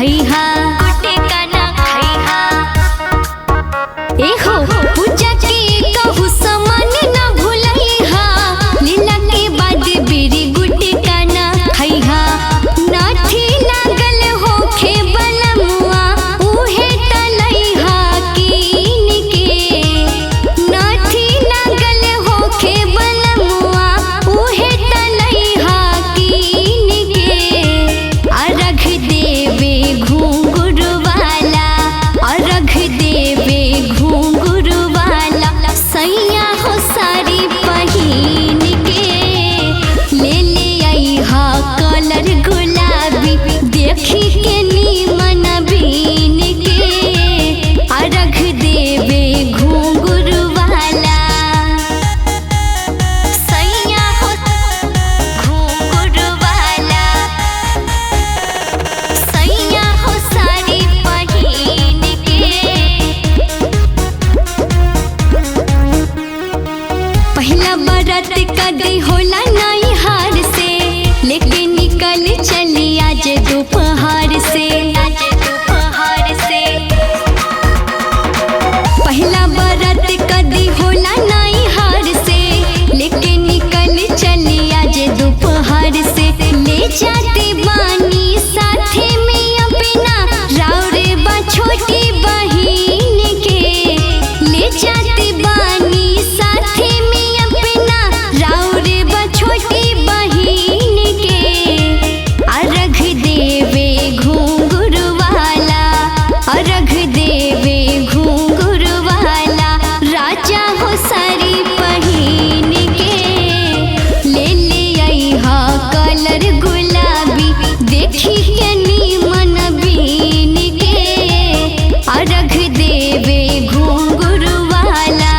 खैहा, गुटिकाना खैहा। एहो पूजा के कहू समान ना भूलैहा, लीला के बाद बेरी गुटिकाना खैहा। नाठी लागल होखे बलमुआ उहे तलैहा कीन के। नाठी लागल होखे बलमुआ उहे तलैहा कीन के। अर्घ देवे घुंघरू वाला, अर्घ देवे घुंघरू वाला, सैया हो साड़ी पहिन के। ले ले आइहा कलर गुलाबी, देखी के नीमन बीन के। अर्घ देवे घुंघरू वाला, सैया हो घुंघरू वाला, सैया हो साड़ी पहिन के। पहिला बरत कदी होला नई हार से, लेके निकल चली आज दोपहर से, आज दोपहर से। पहिला बरत कदी होला नई हार से, लेके निकल चली आज दोपहर से। ले जाते बानी साथे में अपना, राउरे बा छोटी बहिन के। ले जाते बानी साथे में अपना, राउरे बा छोटी बहिन के। अर्घ देवे घुंघरू वाला, अर्घ देवे घुंघरू वाला, राजा हो साड़ी पहिन के। ले ले आइहा कलर गुलाबी, देखी के नीमन बीन के। अर्घ देवे घुंघरू वाला,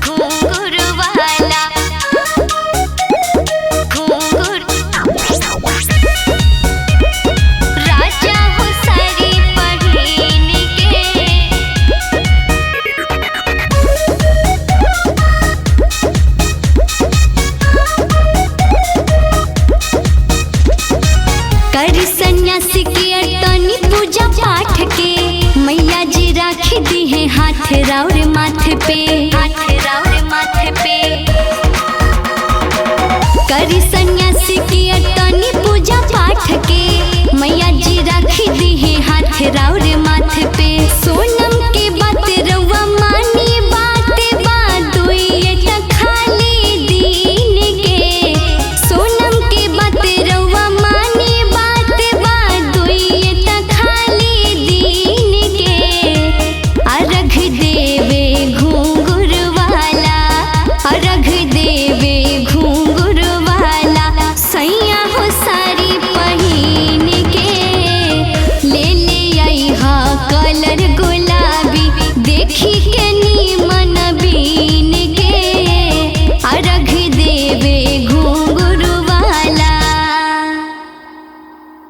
घुंघरू वाला, घुंघरू, राजा हो साड़ी पहिन के। करी सन्यासी के अर्तनी पूजा पाठ के, मैया जी राखी दी है हाथ राउर माथे पे, हाथ राउर माथे पे। करी सन्यासी